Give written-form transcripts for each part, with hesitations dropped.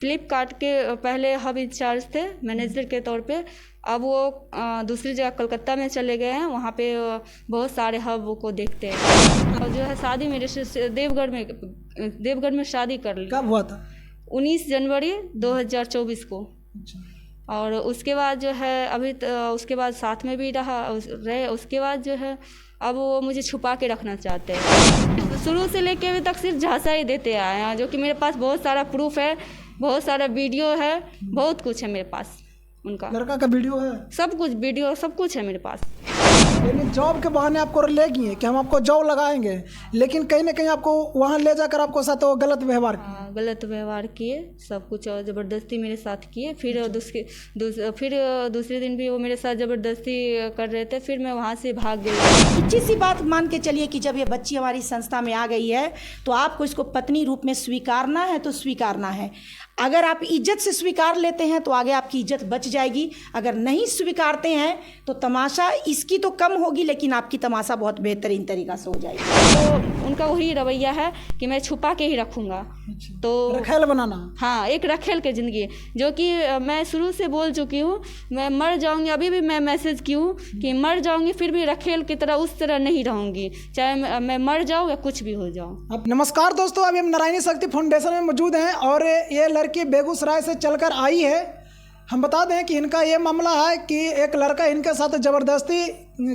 फ्लिपकार्ट के पहले hub in charge थे मैनेजर के तौर पे। अब वो दूसरी जगह कलकत्ता में चले गए हैं, वहाँ पे बहुत सारे हब को देखते हैं। और जो है शादी मेरे से देवगढ़ में शादी कर ली। कब हुआ था? 19 जनवरी 2024 को। और उसके बाद जो है अभी उसके बाद साथ में भी रहे। उसके बाद जो है अब वो मुझे छुपा के रखना चाहते हैं। शुरू से लेके अभी तक सिर्फ झांसा ही देते आए हैं, जो कि मेरे पास बहुत सारा प्रूफ है, बहुत सारा वीडियो है, बहुत कुछ है मेरे पास उनका। लड़का का वीडियो है? सब कुछ वीडियो, सब कुछ है मेरे पास। यानी जॉब के बहाने आपको ले गई है कि हम आपको जॉब लगाएंगे, लेकिन कहीं ना कहीं आपको वहाँ ले जाकर आपको साथ वो गलत व्यवहार किया। गलत व्यवहार किए, सब कुछ और ज़बरदस्ती मेरे साथ किए। फिर दूसरे दिन भी वो मेरे साथ ज़बरदस्ती कर रहे थे। फिर मैं वहाँ से भाग गई। अच्छी सी बात मान के चलिए कि जब ये बच्ची हमारी संस्था में आ गई है तो आपको इसको पत्नी रूप में स्वीकारना है तो स्वीकारना है। अगर आप इज्जत से स्वीकार लेते हैं तो आगे आपकी इज्जत बच जाएगी। अगर नहीं स्वीकारते हैं तो तमाशा इसकी तो कम होगी, लेकिन आपकी तमाशा बहुत बेहतरीन तरीक़ा से हो जाएगी। तो उनका वही रवैया है कि मैं छुपा के ही रखूँगा। तो रखेल बनाना। हाँ, एक रखेल की ज़िंदगी, जो कि मैं शुरू से बोल चुकी हूँ। मैं मर जाऊँगी, अभी भी मैं मैसेज की हूँ कि मर जाऊँगी फिर भी रखेल की तरह उस तरह नहीं रहूँगी, चाहे मैं मर जाऊँ या कुछ भी हो जाऊँ। अब नमस्कार दोस्तों, अभी हम नारायणी शक्ति फाउंडेशन में मौजूद हैं और ये लड़की बेगूसराय से चलकर आई है। हम बता दें कि इनका ये मामला है कि एक लड़का इनके साथ ज़बरदस्ती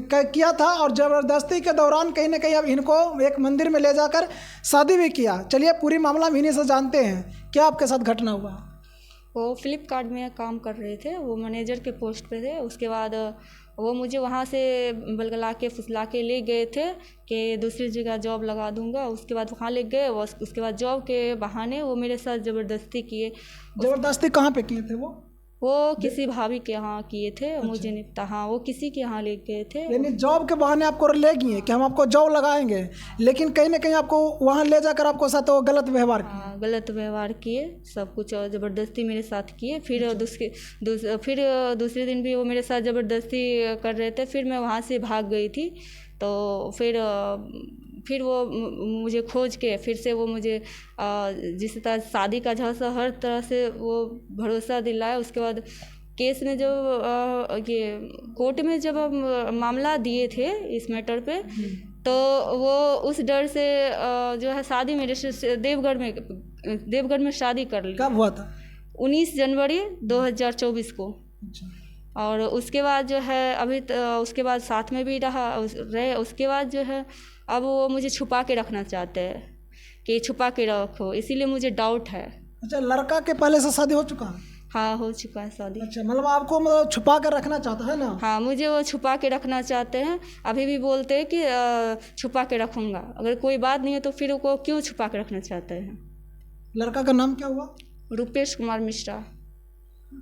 किया था और ज़बरदस्ती के दौरान कहीं ना कहीं अब इनको एक मंदिर में ले जाकर शादी भी किया। चलिए पूरी मामला हम इन्हीं से जानते हैं, क्या आपके साथ घटना हुआ? वो फ्लिपकार्ट में काम कर रहे थे, वो मैनेजर के पोस्ट पे थे। उसके बाद वो मुझे वहाँ से बलगला के फुसला के ले गए थे कि दूसरी जगह जॉब लगा दूंगा। उसके बाद वहाँ ले गए। उसके बाद जॉब के बहाने वो मेरे साथ ज़बरदस्ती किए। ज़बरदस्ती कहाँ पे किए थे वो किसी भाभी के यहाँ किए थे। अच्छा। मुझे नहीं पता। हाँ, वो किसी के यहाँ ले गए थे। यानी जॉब के बहाने आपको ले गई है कि हम आपको जॉब लगाएंगे, लेकिन कहीं ना कहीं आपको वहाँ ले जाकर आपको साथ वो गलत व्यवहार किया। हाँ, गलत व्यवहार किए, सब कुछ और ज़बरदस्ती मेरे साथ किए। फिर दूसरे दिन भी वो मेरे साथ ज़बरदस्ती कर रहे थे। फिर मैं वहाँ से भाग गई थी। तो फिर वो मुझे खोज के फिर से वो मुझे जिस तरह शादी का झांसा हर तरह से वो भरोसा दिलाया। उसके बाद केस में जब ये कोर्ट में जब मामला दिए थे इस मैटर पे, तो वो उस डर से जो है शादी मेरे से देवगढ़ में शादी कर ली। कब हुआ था? 19 जनवरी 2024 को। और उसके बाद जो है अभी उसके बाद साथ में भी रहे। उसके बाद जो है अब वो मुझे छुपा के रखना चाहते हैं कि छुपा के रखो, इसीलिए मुझे डाउट है। अच्छा, लड़का के पहले से शादी हो चुका है? हाँ, हो चुका है शादी। अच्छा, मतलब आपको छुपा कर रखना चाहता है ना? हाँ, मुझे वो छुपा के रखना चाहते हैं। अभी भी बोलते हैं कि छुपा के रखूँगा। अगर कोई बात नहीं है तो फिर वो क्यों छुपा के रखना चाहते हैं? लड़का का नाम क्या हुआ? रुपेश कुमार मिश्रा।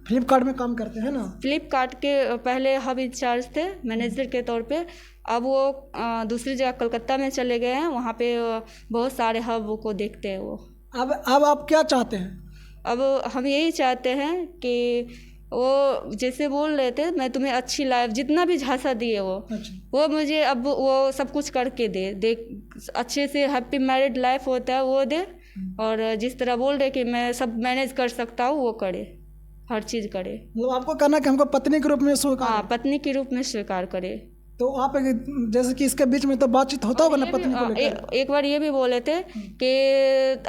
फ्लिपकार्ट में काम करते हैं ना? फ्लिपकार्ट के पहले हब इंचार्ज थे मैनेजर के तौर पे। अब वो दूसरी जगह कलकत्ता में चले गए हैं, वहाँ पे बहुत सारे हब को देखते हैं वो। अब आप क्या चाहते हैं? अब हम यही चाहते हैं कि वो जैसे बोल रहे थे मैं तुम्हें अच्छी लाइफ, जितना भी झांसा दिए वो मुझे अब वो सब कुछ करके दे अच्छे से हैप्पी मैरिड लाइफ होता है वो दे। और जिस तरह बोल रहे कि मैं सब मैनेज कर सकता हूँ वो करे, हर चीज़ करे। मतलब आपको कहना कि हमको पत्नी के रूप में स्वीकार? हाँ, पत्नी के रूप में स्वीकार करे। तो आप जैसे कि इसके बीच में तो बातचीत होता होगा ना पत्नी को लेकर? एक बार ये भी बोले थे कि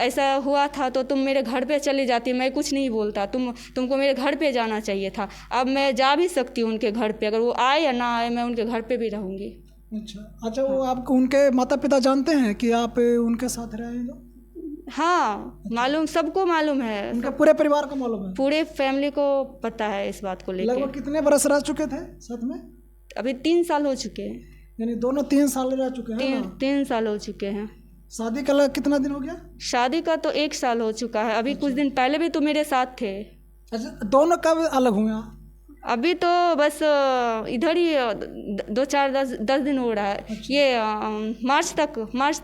ऐसा हुआ था तो तुम मेरे घर पे चली जाती, मैं कुछ नहीं बोलता, तुमको मेरे घर पे जाना चाहिए था। अब मैं जा भी सकती हूँ उनके घर पे, अगर वो आए या ना आए मैं उनके घर पे भी रहूँगी। अच्छा, वो आपको उनके माता पिता जानते हैं कि आप उनके साथ रहेंगे? हाँ, मालूम, सबको मालूम है। उनके पूरे परिवार को मालूम है? पूरे फैमिली को पता है इस बात को लेकर। लगभग कितने बरस रह चुके थे साथ में? अभी 3 साल हो चुके हैं। यानी दोनों 3 साल रह चुके हैं ना? 3 साल हो चुके हैं। शादी का कितना दिन हो गया? शादी का तो 1 साल हो चुका है। अभी कुछ दिन पहले भी तो मेरे साथ थे। अच्छा, दोनों कब अलग हुए? अभी तो बस इधर ही 2-4-10 दिन हो रहा है। अच्छा। ये मार्च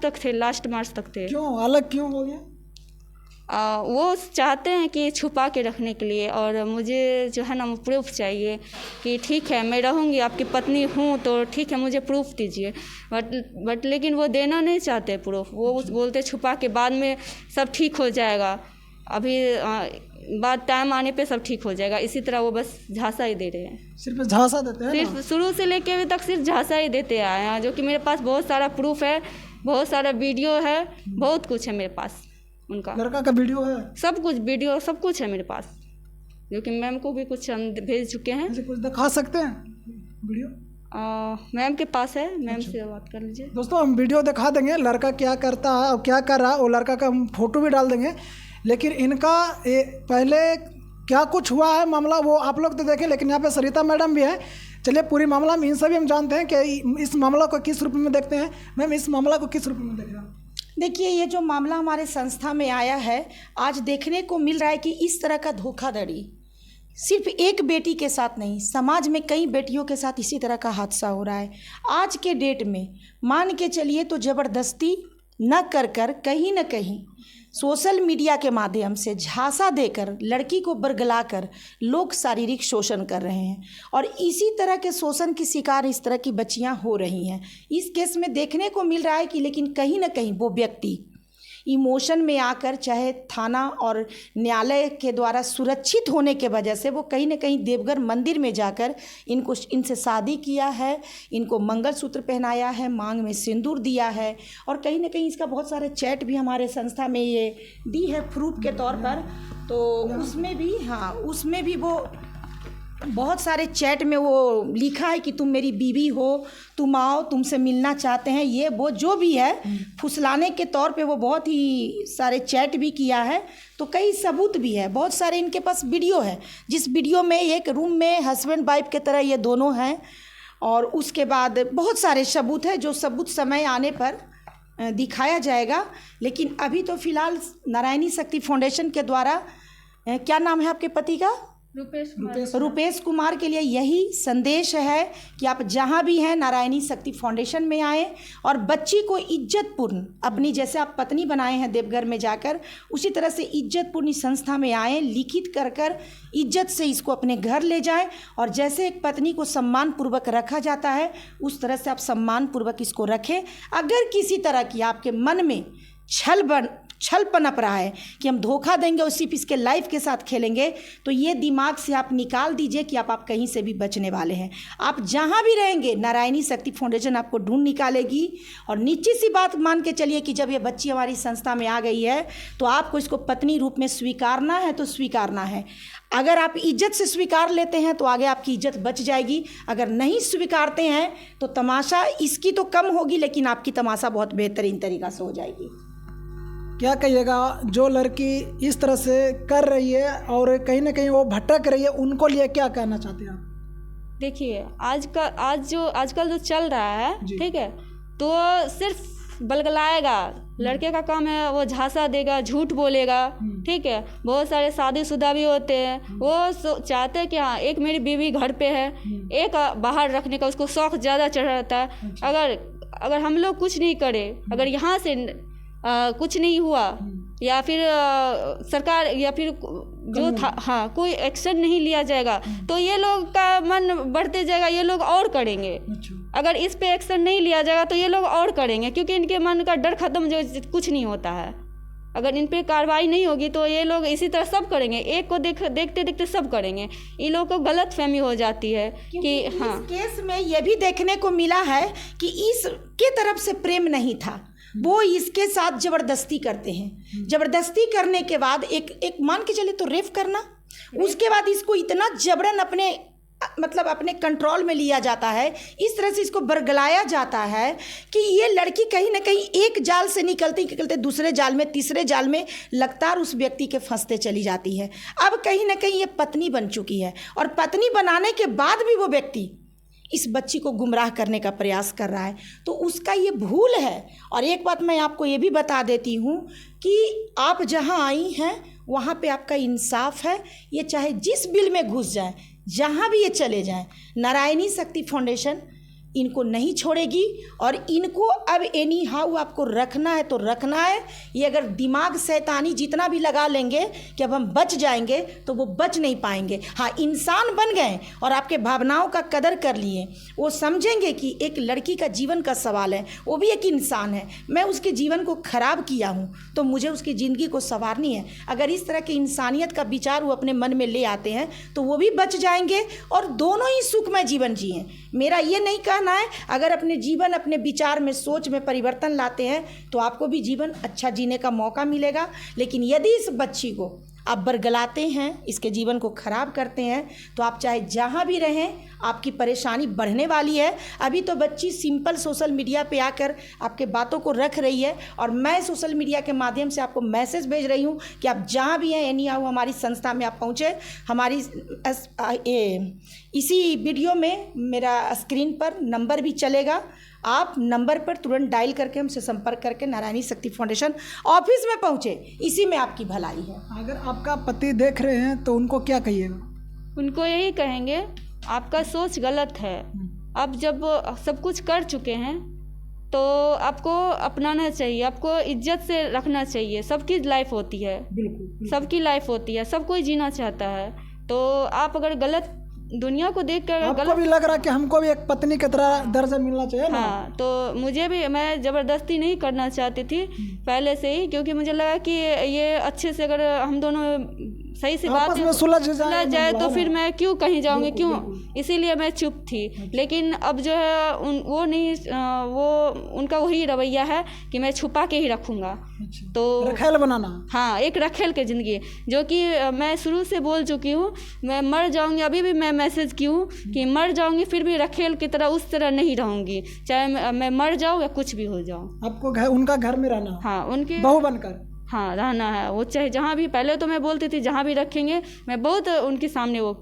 तक थे, लास्ट मार्च तक थे। क्यों अलग क्यों हो गया? वो चाहते हैं कि छुपा के रखने के लिए, और मुझे जो है ना प्रूफ चाहिए कि ठीक है मैं रहूँगी, आपकी पत्नी हूँ तो ठीक है, मुझे प्रूफ दीजिए। बट लेकिन वो देना नहीं चाहते प्रूफ। वो बोलते छुपा के बाद में सब ठीक हो जाएगा। अभी बाद टाइम आने पे सब ठीक हो जाएगा, इसी तरह वो बस झांसा ही दे रहे हैं। सिर्फ झांसा देते हैं सिर्फ शुरू से लेके अभी तक सिर्फ झांसा ही देते आए हैं, जो कि मेरे पास बहुत सारा प्रूफ है, बहुत सारा वीडियो है, बहुत कुछ है मेरे पास उनका। लड़का का वीडियो है, सब कुछ वीडियो सब कुछ है मेरे पास, जो कि मैम को भी कुछ हम भेज चुके हैं। कुछ दिखा सकते हैं वीडियो? मैम के पास है, मैम से बात कर लीजिए। दोस्तों हम वीडियो दिखा देंगे लड़का क्या करता है और क्या कर रहा है, वो लड़का का हम फोटो भी डाल देंगे। लेकिन इनका पहले क्या कुछ हुआ है मामला वो आप लोग तो देखें, लेकिन यहाँ पे सरिता मैडम भी है। चलिए पूरी मामला में इनसे भी हम जानते हैं कि इस मामला को किस रूप में देखते हैं। मैम इस मामला को किस रूप में देख रहे हैं? देखिए, ये जो मामला हमारे संस्था में आया है, आज देखने को मिल रहा है कि इस तरह का धोखाधड़ी सिर्फ एक बेटी के साथ नहीं, समाज में कई बेटियों के साथ इसी तरह का हादसा हो रहा है। आज के डेट में मान के चलिए तो ज़बरदस्ती न कर कहीं न कहीं सोशल मीडिया के माध्यम से झांसा देकर लड़की को बरगलाकर लोग शारीरिक शोषण कर रहे हैं, और इसी तरह के शोषण की शिकार इस तरह की बच्चियां हो रही हैं। इस केस में देखने को मिल रहा है कि लेकिन कहीं ना कहीं वो व्यक्ति इमोशन में आकर, चाहे थाना और न्यायालय के द्वारा सुरक्षित होने के वजह से, वो कहीं ना कहीं देवघर मंदिर में जाकर इनसे शादी किया है, इनको मंगलसूत्र पहनाया है, मांग में सिंदूर दिया है, और कहीं ना कहीं इसका बहुत सारे चैट भी हमारे संस्था में ये दी है प्रूफ के तौर पर। तो उसमें भी वो बहुत सारे चैट में वो लिखा है कि तुम मेरी बीवी हो, तुम आओ, तुमसे मिलना चाहते हैं, ये वो जो भी है फुसलाने के तौर पे वो बहुत ही सारे चैट भी किया है। तो कई सबूत भी है, बहुत सारे इनके पास वीडियो है, जिस वीडियो में एक रूम में हस्बैंड वाइफ के तरह ये दोनों हैं, और उसके बाद बहुत सारे सबूत है, जो सबूत समय आने पर दिखाया जाएगा। लेकिन अभी तो फिलहाल नारायणी शक्ति फाउंडेशन के द्वारा, क्या नाम है आपके पति का? रुपेश कुमार के लिए यही संदेश है कि आप जहां भी हैं नारायणी शक्ति फाउंडेशन में आएँ और बच्ची को इज्जतपूर्ण, अपनी जैसे आप पत्नी बनाए हैं देवघर में जाकर, उसी तरह से इज्जतपूर्ण संस्था में आएँ, लिखित कर इज्जत से इसको अपने घर ले जाएं, और जैसे एक पत्नी को सम्मान पूर्वक रखा जाता है उस तरह से आप सम्मान पूर्वक इसको रखें। अगर किसी तरह की आपके मन में छल पनप रहा है कि हम धोखा देंगे और सिर्फ इसके लाइफ के साथ खेलेंगे, तो ये दिमाग से आप निकाल दीजिए कि आप कहीं से भी बचने वाले हैं। आप जहां भी रहेंगे नारायणी शक्ति फाउंडेशन आपको ढूंढ निकालेगी। और निश्चित सी बात मान के चलिए कि जब ये बच्ची हमारी संस्था में आ गई है तो आपको इसको पत्नी रूप में स्वीकारना है तो स्वीकारना है। अगर आप इज्जत से स्वीकार लेते हैं तो आगे आपकी इज्जत बच जाएगी, अगर नहीं स्वीकारते हैं तो तमाशा इसकी तो कम होगी, लेकिन आपकी तमाशा बहुत बेहतरीन तरीक़ा से हो जाएगी। क्या कहिएगा जो लड़की इस तरह से कर रही है और कहीं ना कहीं वो भटक रही है, उनको लिए क्या कहना चाहते हैं आप? देखिए, आजकल जो चल रहा है, ठीक है, तो सिर्फ बलगलाएगा। लड़के का काम है वो झांसा देगा, झूठ बोलेगा, ठीक है। बहुत सारे शादीशुदा भी होते हैं, वो चाहते हैं कि हाँ एक मेरी बीवी घर पे है, एक बाहर रखने का उसको शौक ज़्यादा चढ़ रहता है। अगर हम लोग कुछ नहीं करें, अगर यहाँ से कुछ नहीं हुआ, या फिर सरकार या फिर जो था कोई एक्शन नहीं लिया जाएगा, तो ये लोग का मन बढ़ते जाएगा, ये लोग और करेंगे। अगर इस पे एक्शन नहीं लिया जाएगा तो ये लोग और करेंगे, क्योंकि इनके मन का डर खत्म जो कुछ नहीं होता है। अगर इन पे कार्रवाई नहीं होगी तो ये लोग इसी तरह सब करेंगे, एक को देखते देखते सब करेंगे। इन लोगों को गलत फहमी हो जाती है कि इस केस में ये भी देखने को मिला है कि इसके तरफ से प्रेम नहीं था, वो इसके साथ ज़बरदस्ती करते हैं। ज़बरदस्ती करने के बाद एक मान के चले तो रेप करना, उसके बाद इसको इतना जबरन अपने कंट्रोल में लिया जाता है, इस तरह से इसको बरगलाया जाता है कि ये लड़की कहीं ना कहीं एक जाल से निकलते दूसरे जाल में, तीसरे जाल में लगातार उस व्यक्ति के फंसते चली जाती है। अब कहीं ना कहीं ये पत्नी बन चुकी है, और पत्नी बनाने के बाद भी वो व्यक्ति इस बच्ची को गुमराह करने का प्रयास कर रहा है, तो उसका ये भूल है। और एक बात मैं आपको ये भी बता देती हूँ कि आप जहाँ आई हैं वहाँ पे आपका इंसाफ है। ये चाहे जिस बिल में घुस जाए, जहाँ भी ये चले जाएं, नारायणी शक्ति फाउंडेशन इनको नहीं छोड़ेगी और इनको अब एनी हाउ आपको रखना है तो रखना है। ये अगर दिमाग शैतानी जितना भी लगा लेंगे कि अब हम बच जाएंगे तो वो बच नहीं पाएंगे। हाँ, इंसान बन गए और आपके भावनाओं का कदर कर लिए, वो समझेंगे कि एक लड़की का जीवन का सवाल है, वो भी एक इंसान है, मैं उसके जीवन को ख़राब किया हूँ तो मुझे उसकी ज़िंदगी को संवारनी है। अगर इस तरह की इंसानियत का विचार वो अपने मन में ले आते हैं तो वो भी बच जाएंगे और दोनों ही सुखमय जीवन जिए। मेरा ये नहीं कहना है, अगर अपने जीवन अपने विचार में सोच में परिवर्तन लाते हैं तो आपको भी जीवन अच्छा जीने का मौका मिलेगा। लेकिन यदि इस बच्ची को आप बरगलाते हैं, इसके जीवन को ख़राब करते हैं, तो आप चाहे जहाँ भी रहें आपकी परेशानी बढ़ने वाली है। अभी तो बच्ची सिंपल सोशल मीडिया पे आकर आपके बातों को रख रही है और मैं सोशल मीडिया के माध्यम से आपको मैसेज भेज रही हूँ कि आप जहाँ भी हैं एनी हाउ हमारी संस्था में आप पहुँचे। हमारी इसी वीडियो में मेरा स्क्रीन पर नंबर भी चलेगा, आप नंबर पर तुरंत डायल करके हमसे संपर्क करके नारायणी शक्ति फाउंडेशन ऑफिस में पहुँचे, इसी में आपकी भलाई है। अगर आपका पति देख रहे हैं तो उनको क्या कहिएगा? उनको यही कहेंगे आपका सोच गलत है। आप जब सब कुछ कर चुके हैं तो आपको अपनाना चाहिए, आपको इज्जत से रखना चाहिए। सबकी लाइफ होती है, बिल्कुल सबकी लाइफ होती है, सब कोई जीना चाहता है। तो आप अगर गलत दुनिया को देख कर आपको भी लग रहा है कि हमको भी एक पत्नी की तरह दर्जा मिलना चाहिए ना? हाँ, तो मुझे भी, मैं ज़बरदस्ती नहीं करना चाहती थी पहले से ही, क्योंकि मुझे लगा कि ये अच्छे से अगर हम दोनों सही से बात सुलझ जाए तो फिर मैं क्यों कहीं जाऊंगी, क्यों, इसीलिए मैं चुप थी। लेकिन अब जो है वो नहीं, वो उनका वही रवैया है कि मैं छुपा के ही रखूँगा। तो रखेल बनाना, हाँ, एक रखेल की ज़िंदगी, जो कि मैं शुरू से बोल चुकी हूँ। मैं मर जाऊँगी, अभी भी मैं मैसेज की हूँ कि मर जाऊँगी फिर भी रखेल की तरह उस तरह नहीं रहूँगी, चाहे मैं मर जाऊँ या कुछ भी हो जाऊँ। आपको उनका घर में रहना, हाँ, उनके बहू बनकर, हाँ, रहना है। वो चाहे जहाँ भी, पहले तो मैं बोलती थी जहाँ भी रखेंगे, मैं बहुत उनके सामने वो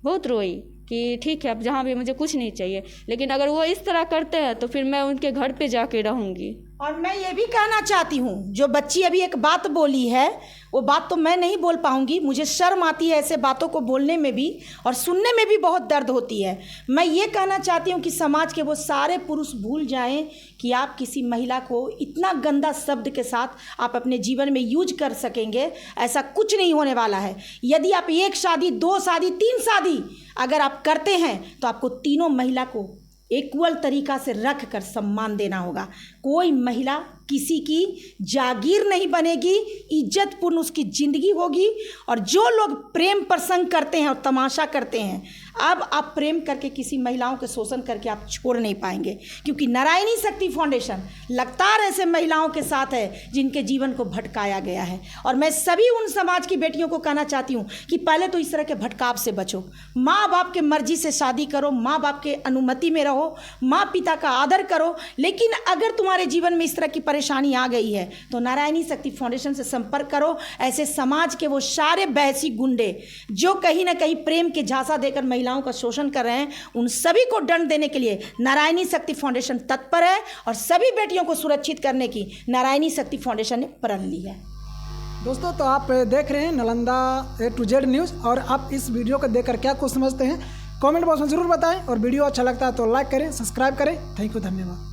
बहुत रोई कि ठीक है अब जहाँ भी, मुझे कुछ नहीं चाहिए। लेकिन अगर वो इस तरह करते हैं तो फिर मैं उनके घर पे जाके रहूँगी। और मैं ये भी कहना चाहती हूँ, जो बच्ची अभी एक बात बोली है वो बात तो मैं नहीं बोल पाऊँगी, मुझे शर्म आती है ऐसे बातों को बोलने में भी और सुनने में भी बहुत दर्द होती है। मैं ये कहना चाहती हूँ कि समाज के वो सारे पुरुष भूल जाएं कि आप किसी महिला को इतना गंदा शब्द के साथ आप अपने जीवन में यूज कर सकेंगे, ऐसा कुछ नहीं होने वाला है। यदि आप 1 शादी 2 शादी 3 शादी अगर आप करते हैं तो आपको तीनों महिला को इक्वल तरीका से रख कर सम्मान देना होगा। कोई महिला किसी की जागीर नहीं बनेगी, इज्जतपूर्ण उसकी ज़िंदगी होगी। और जो लोग प्रेम प्रसंग करते हैं और तमाशा करते हैं, अब आप प्रेम करके किसी महिलाओं के शोषण करके आप छोड़ नहीं पाएंगे, क्योंकि नारायणी शक्ति फाउंडेशन लगातार ऐसे महिलाओं के साथ है जिनके जीवन को भटकाया गया है। और मैं सभी उन समाज की बेटियों को कहना चाहती हूँ कि पहले तो इस तरह के भटकाव से बचो, माँ बाप के मर्जी से शादी करो, माँ बाप के अनुमति में रहो, माँ पिता का आदर करो। लेकिन अगर तुम्हारे जीवन में इस तरह की परेशानी आ गई है तो नारायणी शक्ति फाउंडेशन से संपर्क करो। ऐसे समाज के वो सारे बहसी गुंडे जो कहीं ना कहीं प्रेम के झांसा देकर महिलाओं का शोषण कर रहे हैं, उन सभी को दंड देने के लिए नारायणी शक्ति फाउंडेशन तत्पर है और सभी बेटियों को सुरक्षित करने की नारायणी शक्ति फाउंडेशन ने प्रण ली है। दोस्तों, तो आप देख रहे हैं Nalanda A to Z news और आप इस वीडियो को देखकर क्या कुछ समझते हैं कमेंट बॉक्स में ज़रूर बताएं और वीडियो अच्छा लगता है तो लाइक करें, सब्सक्राइब करें। थैंक यू, धन्यवाद।